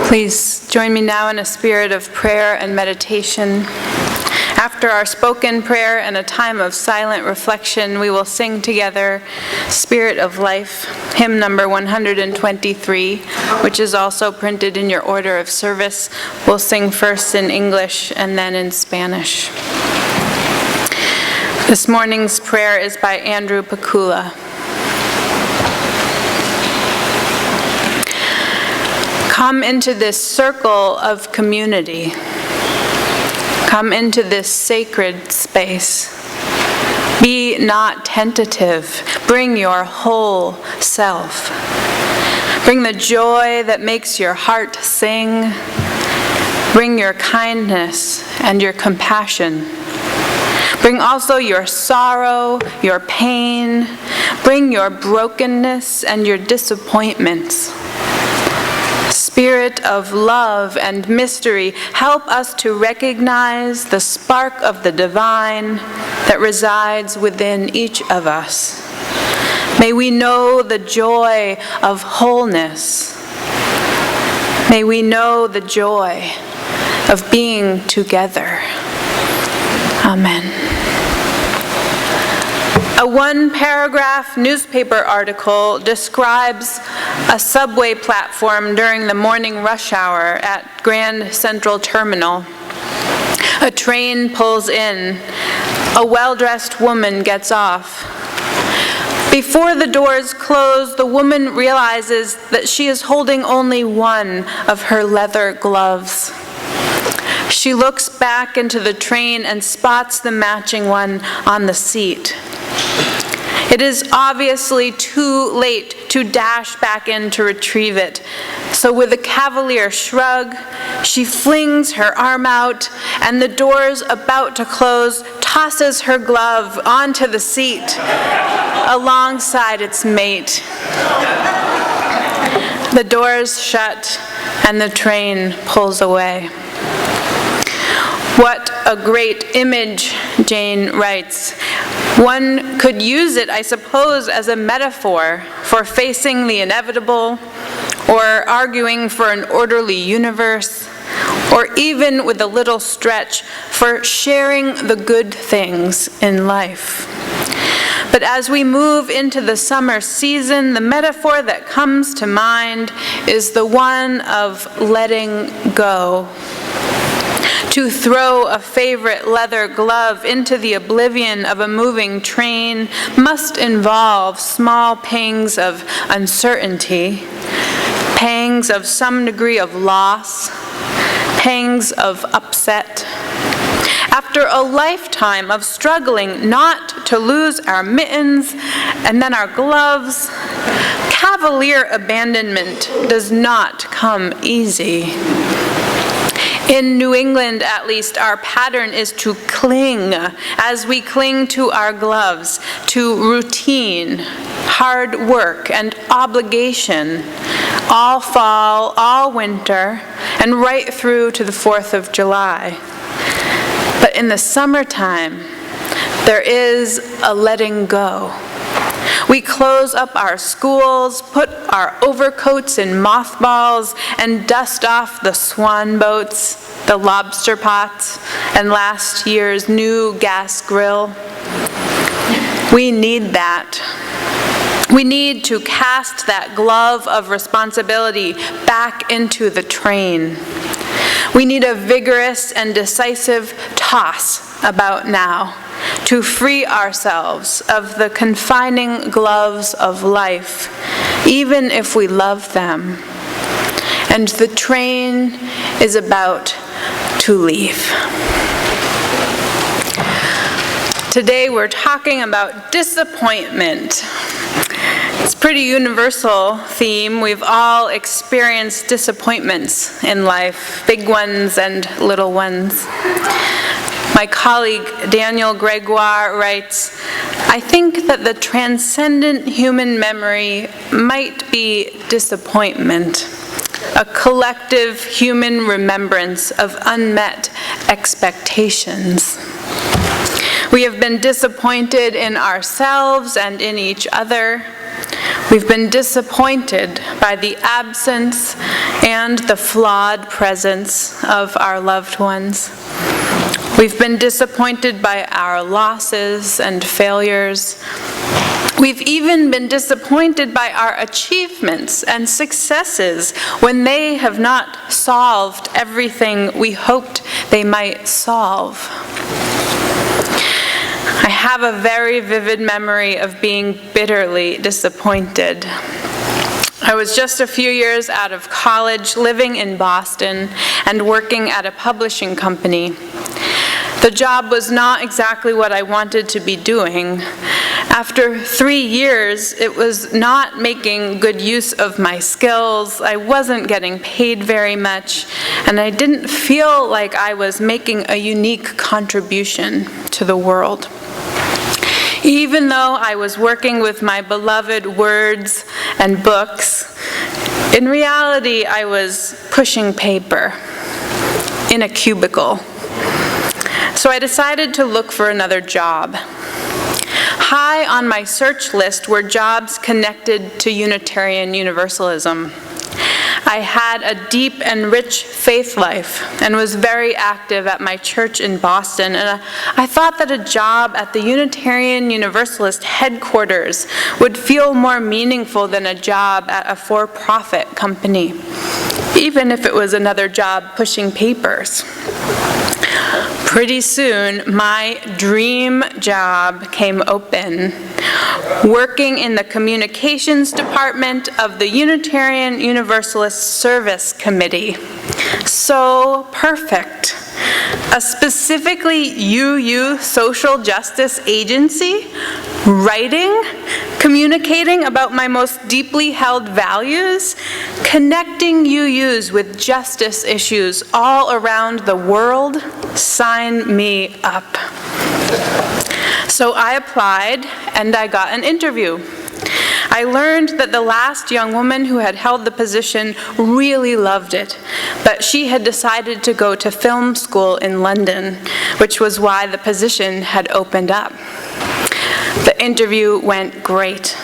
Please join me now in a spirit of prayer and meditation. After our spoken prayer and a time of silent reflection, we will sing together Spirit of Life, hymn number 123, which is also printed in your order of service. We'll sing first in English and then in Spanish. This morning's prayer is by Andrew Pakula. Come into this circle of community. Come into this sacred space. Be not tentative. Bring your whole self. Bring the joy that makes your heart sing. Bring your kindness and your compassion. Bring also your sorrow, your pain. Bring your brokenness and your disappointments. Spirit of love and mystery, help us to recognize the spark of the divine that resides within each of us. May we know the joy of wholeness. May we know the joy of being together. Amen. A one-paragraph newspaper article describes a subway platform during the morning rush hour at Grand Central Terminal. A train pulls in. A well-dressed woman gets off. Before the doors close, the woman realizes that she is holding only one of her leather gloves. She looks back into the train and spots the matching one on the seat. It is obviously too late to dash back in to retrieve it. So with a cavalier shrug, she flings her arm out, and the doors about to close, tosses her glove onto the seat alongside its mate. The doors shut, and the train pulls away. What a great image, Jane writes. One could use it, I suppose, as a metaphor for facing the inevitable, or arguing for an orderly universe, or even with a little stretch for sharing the good things in life. But as we move into the summer season, the metaphor that comes to mind is the one of letting go. To throw a favorite leather glove into the oblivion of a moving train must involve small pangs of uncertainty, pangs of some degree of loss, pangs of upset. After a lifetime of struggling not to lose our mittens and then our gloves, cavalier abandonment does not come easy. In New England, at least, our pattern is to cling as we cling to our gloves, to routine, hard work, and obligation, all fall, all winter, and right through to the 4th of July. But in the summertime, there is a letting go. We close up our schools, put our overcoats in mothballs, and dust off the swan boats, the lobster pots, and last year's new gas grill. We need that. We need to cast that glove of responsibility back into the train. We need a vigorous and decisive toss about now to free ourselves of the confining gloves of life, even if we love them. And the train is about to leave. Today we're talking about disappointment. It's a pretty universal theme. We've all experienced disappointments in life, big ones and little ones. My colleague Daniel Gregoire writes, I think that the transcendent human memory might be disappointment, a collective human remembrance of unmet expectations. We have been disappointed in ourselves and in each other. We've been disappointed by the absence and the flawed presence of our loved ones. We've been disappointed by our losses and failures. We've even been disappointed by our achievements and successes when they have not solved everything we hoped they might solve. I have a very vivid memory of being bitterly disappointed. I was just a few years out of college, living in Boston, and working at a publishing company. The job was not exactly what I wanted to be doing. After 3 years, it was not making good use of my skills, I wasn't getting paid very much, and I didn't feel like I was making a unique contribution to the world. Even though I was working with my beloved words and books, in reality, I was pushing paper in a cubicle. So I decided to look for another job. High on my search list were jobs connected to Unitarian Universalism. I had a deep and rich faith life and was very active at my church in Boston, and I thought that a job at the Unitarian Universalist headquarters would feel more meaningful than a job at a for-profit company, even if it was another job pushing papers. Pretty soon, my dream job came open, working in the communications department of the Unitarian Universalist Service Committee. So perfect. A specifically UU social justice agency, writing, communicating about my most deeply held values, connecting UUs with justice issues all around the world. Sign me up. So I applied and I got an interview. I learned that the last young woman who had held the position really loved it, but she had decided to go to film school in London, which was why the position had opened up. The interview went great,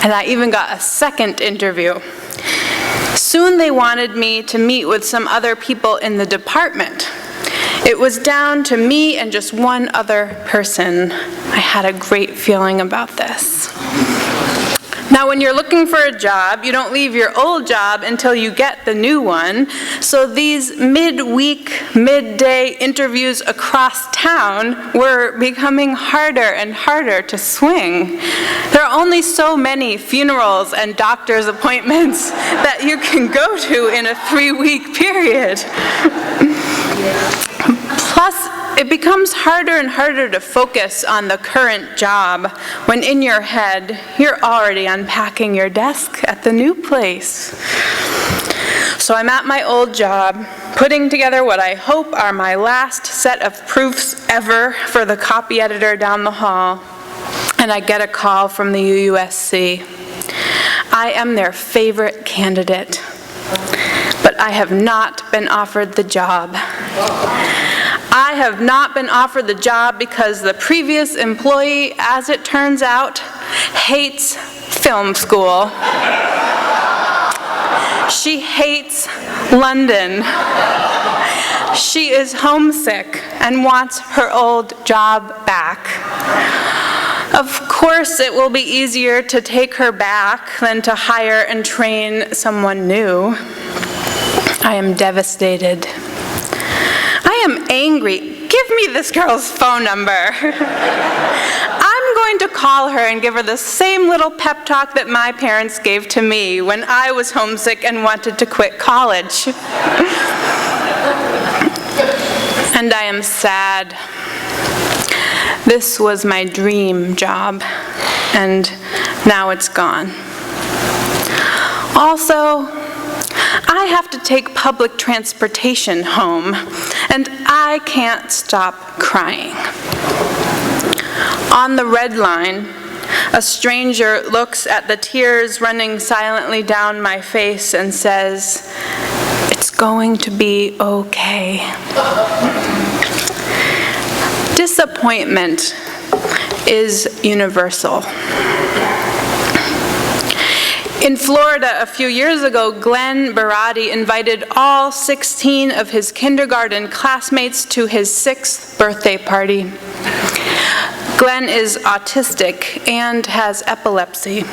and I even got a second interview. Soon they wanted me to meet with some other people in the department. It was down to me and just one other person. I had a great feeling about this. Now, when you're looking for a job, you don't leave your old job until you get the new one. So these midweek, midday interviews across town were becoming harder and harder to swing. There are only so many funerals and doctor's appointments that you can go to in a 3-week period. Plus, it becomes harder and harder to focus on the current job when in your head, you're already unpacking your desk at the new place. So I'm at my old job, putting together what I hope are my last set of proofs ever for the copy editor down the hall, and I get a call from the UUSC. I am their favorite candidate, but I have not been offered the job. I have not been offered the job because the previous employee, as it turns out, hates film school. She hates London. She is homesick and wants her old job back. Of course, it will be easier to take her back than to hire and train someone new. I am devastated. I am angry. Give me this girl's phone number. I'm going to call her and give her the same little pep talk that my parents gave to me when I was homesick and wanted to quit college. And I am sad. This was my dream job, and now it's gone. Also, I have to take public transportation home, and I can't stop crying. On the Red Line, a stranger looks at the tears running silently down my face and says, "It's going to be okay." Disappointment is universal. In Florida a few years ago, Glenn Barati invited all 16 of his kindergarten classmates to his 6th birthday party. Glenn is autistic and has epilepsy.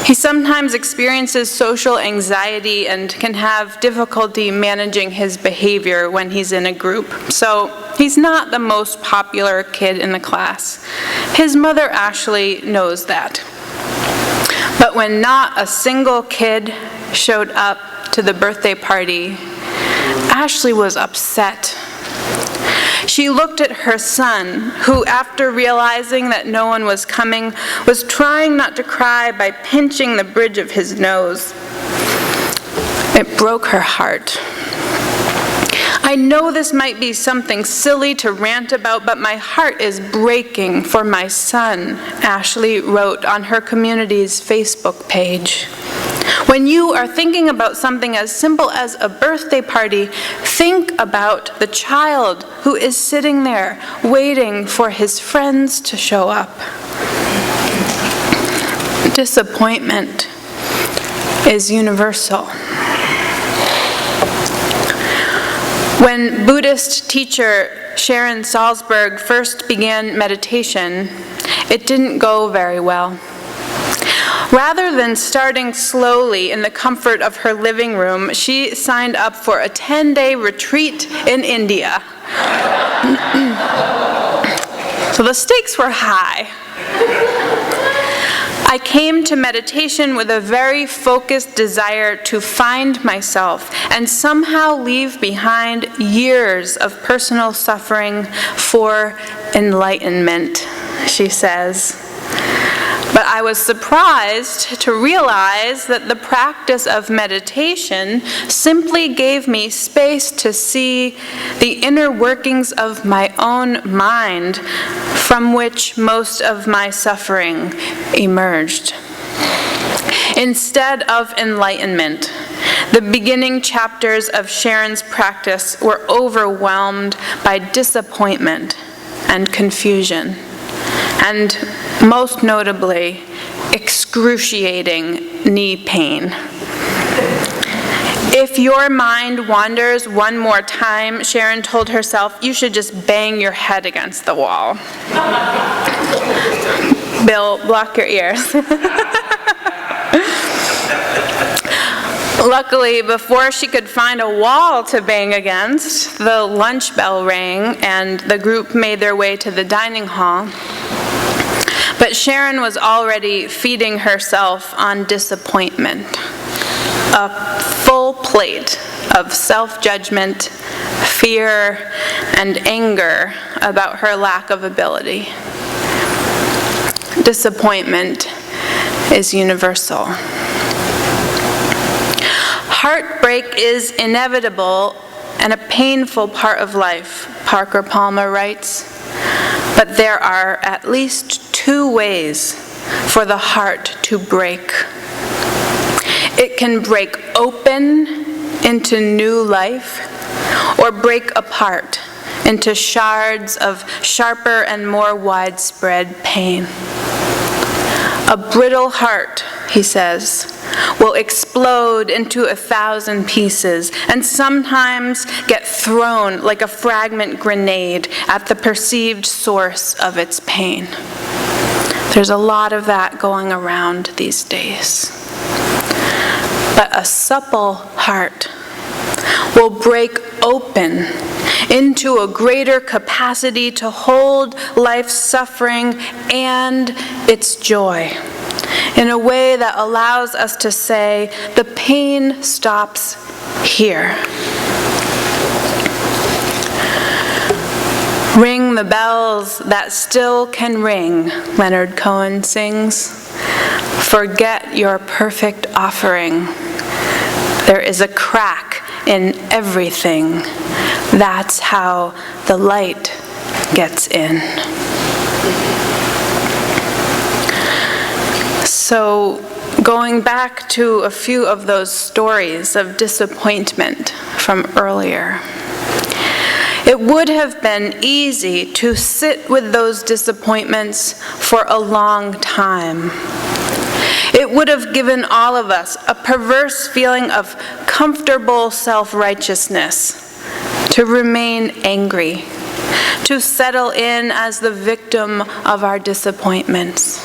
He sometimes experiences social anxiety and can have difficulty managing his behavior when he's in a group. So he's not the most popular kid in the class. His mother, Ashley, knows that. But when not a single kid showed up to the birthday party, Ashley was upset. She looked at her son, who, after realizing that no one was coming, was trying not to cry by pinching the bridge of his nose. It broke her heart. I know this might be something silly to rant about, but my heart is breaking for my son, Ashley wrote on her community's Facebook page. When you are thinking about something as simple as a birthday party, think about the child who is sitting there waiting for his friends to show up. Disappointment is universal. When Buddhist teacher Sharon Salzberg first began meditation, it didn't go very well. Rather than starting slowly in the comfort of her living room, she signed up for a 10-day retreat in India. So the stakes were high. I came to meditation with a very focused desire to find myself and somehow leave behind years of personal suffering for enlightenment, she says. But I was surprised to realize that the practice of meditation simply gave me space to see the inner workings of my own mind, from which most of my suffering emerged. Instead of enlightenment, the beginning chapters of Sharon's practice were overwhelmed by disappointment and confusion, and most notably, excruciating knee pain. If your mind wanders one more time, Sharon told herself, you should just bang your head against the wall. Bill, block your ears. Luckily, before she could find a wall to bang against, the lunch bell rang and the group made their way to the dining hall. But Sharon was already feeding herself on disappointment, a full plate of self-judgment, fear, and anger about her lack of ability. Disappointment is universal. Heartbreak is inevitable and a painful part of life, Parker Palmer writes. But there are at least 2 ways for the heart to break. It can break open into new life, or break apart into shards of sharper and more widespread pain. A brittle heart, he says, will explode into 1,000 pieces and sometimes get thrown like a fragment grenade at the perceived source of its pain. There's a lot of that going around these days. But a supple heart will break open into a greater capacity to hold life's suffering and its joy in a way that allows us to say, the pain stops here. Ring the bells that still can ring, Leonard Cohen sings. Forget your perfect offering. There is a crack in everything. That's how the light gets in. So, going back to a few of those stories of disappointment from earlier, it would have been easy to sit with those disappointments for a long time. It would have given all of us a perverse feeling of comfortable self-righteousness, to remain angry, to settle in as the victim of our disappointments.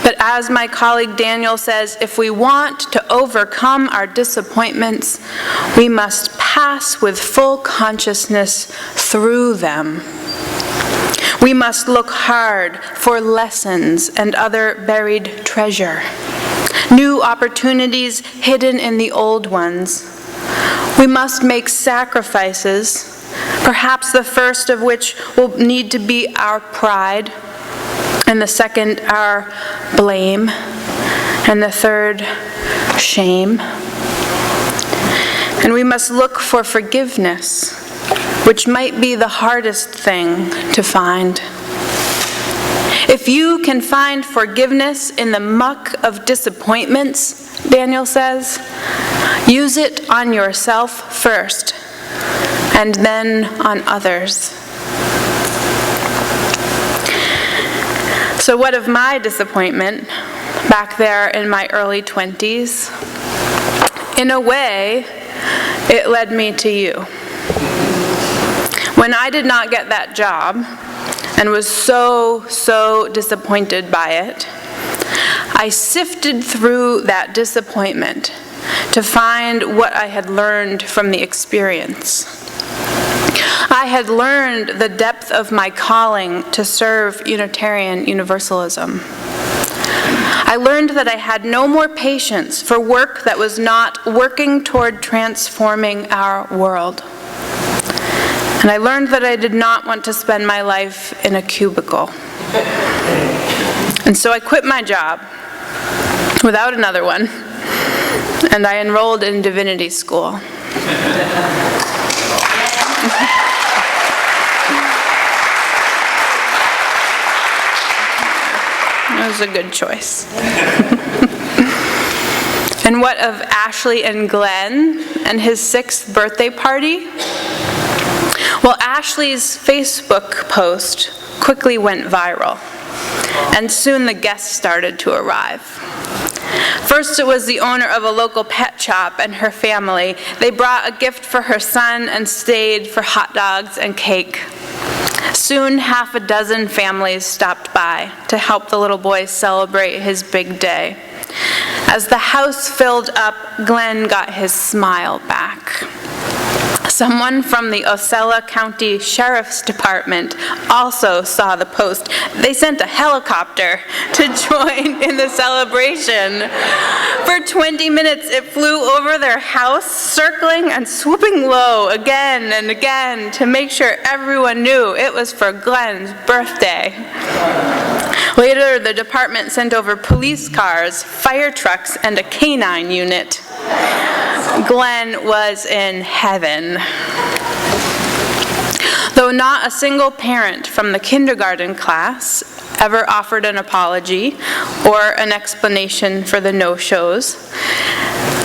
But as my colleague Daniel says, if we want to overcome our disappointments, we must pass with full consciousness through them. We must look hard for lessons and other buried treasure, new opportunities hidden in the old ones. We must make sacrifices, perhaps the first of which will need to be our pride, and the second, our blame, and the third, shame. And we must look for forgiveness, which might be the hardest thing to find. If you can find forgiveness in the muck of disappointments, Daniel says, use it on yourself first, and then on others. So what of my disappointment back there in my early 20s? In a way, it led me to you. When I did not get that job and was so disappointed by it, I sifted through that disappointment to find what I had learned from the experience. I had learned the depth of my calling to serve Unitarian Universalism. I learned that I had no more patience for work that was not working toward transforming our world. And I learned that I did not want to spend my life in a cubicle. And so I quit my job without another one, and I enrolled in divinity school. That was a good choice. And what of Ashley and Glenn and his 6th birthday party? Well, Ashley's Facebook post quickly went viral, and soon the guests started to arrive. First, it was the owner of a local pet shop and her family. They brought a gift for her son and stayed for hot dogs and cake. Soon, half a dozen families stopped by to help the little boy celebrate his big day. As the house filled up, Glenn got his smile back. Someone from the Ocala County Sheriff's Department also saw the post. They sent a helicopter to join in the celebration. For 20 minutes, it flew over their house, circling and swooping low again and again to make sure everyone knew it was for Glenn's birthday. Later, the department sent over police cars, fire trucks, and a canine unit. Glenn was in heaven. Though not a single parent from the kindergarten class ever offered an apology or an explanation for the no-shows,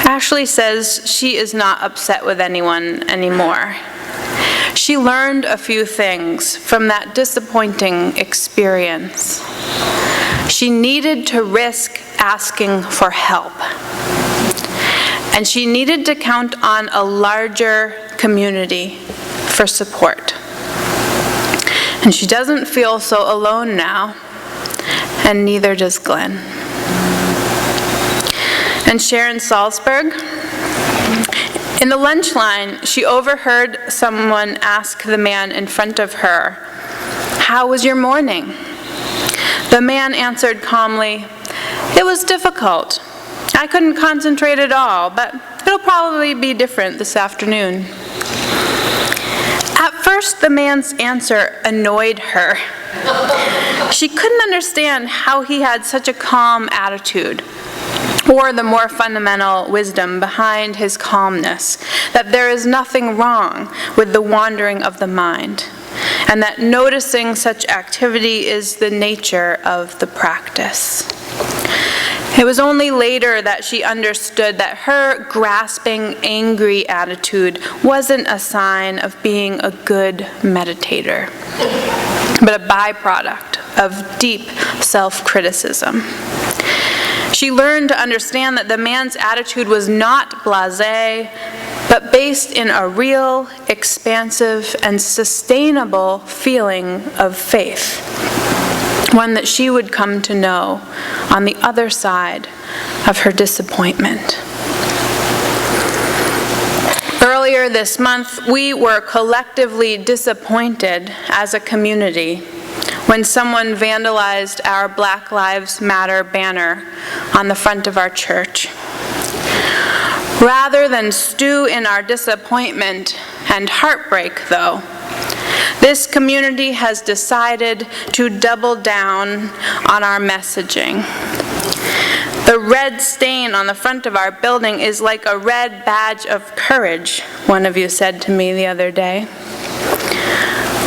Ashley says she is not upset with anyone anymore. She learned a few things from that disappointing experience. She needed to risk asking for help. And she needed to count on a larger community for support. And she doesn't feel so alone now, and neither does Glenn. And Sharon Salzberg, in the lunch line, she overheard someone ask the man in front of her, "How was your morning?" The man answered calmly, "It was difficult. I couldn't concentrate at all, but it'll probably be different this afternoon." At first, the man's answer annoyed her. She couldn't understand how he had such a calm attitude, or the more fundamental wisdom behind his calmness, that there is nothing wrong with the wandering of the mind, and that noticing such activity is the nature of the practice. It was only later that she understood that her grasping, angry attitude wasn't a sign of being a good meditator, but a byproduct of deep self-criticism. She learned to understand that the man's attitude was not blasé, but based in a real, expansive, and sustainable feeling of faith, one that she would come to know on the other side of her disappointment. Earlier this month, we were collectively disappointed as a community when someone vandalized our Black Lives Matter banner on the front of our church. Rather than stew in our disappointment and heartbreak, though, this community has decided to double down on our messaging. The red stain on the front of our building is like a red badge of courage, one of you said to me the other day.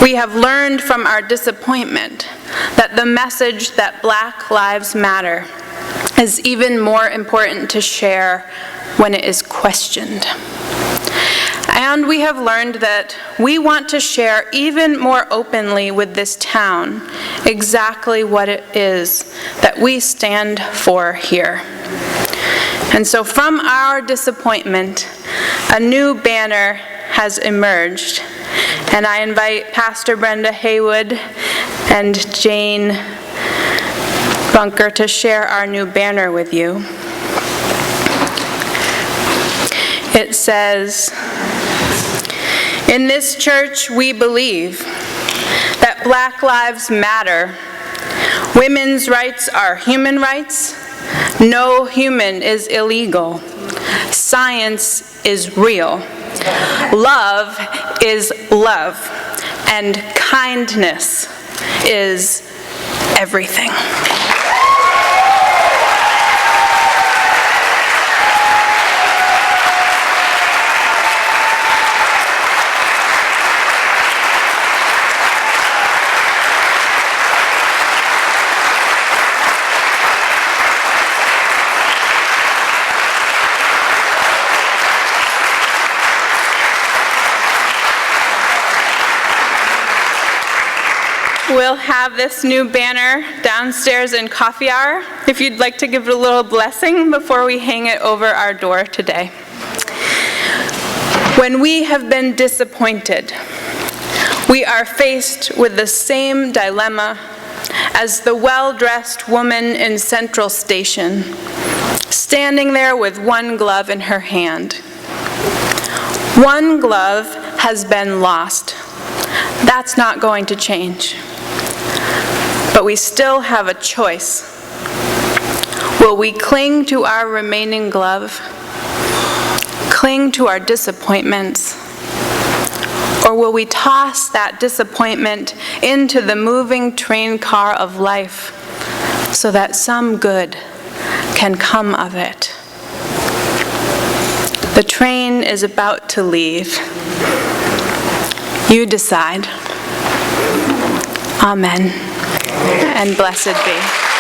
We have learned from our disappointment that the message that Black Lives Matter is even more important to share when it is questioned. And we have learned that we want to share even more openly with this town exactly what it is that we stand for here. And so from our disappointment, a new banner has emerged. And I invite Pastor Brenda Haywood and Jane Bunker to share our new banner with you. It says, "In this church we believe that Black lives matter. Women's rights are human rights. No human is illegal. Science is real. Love is love. And kindness is everything." We'll have this new banner downstairs in coffee hour, if you'd like to give it a little blessing before we hang it over our door today. When we have been disappointed, we are faced with the same dilemma as the well-dressed woman in Central Station, standing there with one glove in her hand. One glove has been lost. That's not going to change. But we still have a choice. Will we cling to our remaining glove, cling to our disappointments, or will we toss that disappointment into the moving train car of life so that some good can come of it? The train is about to leave. You decide. Amen. And blessed be.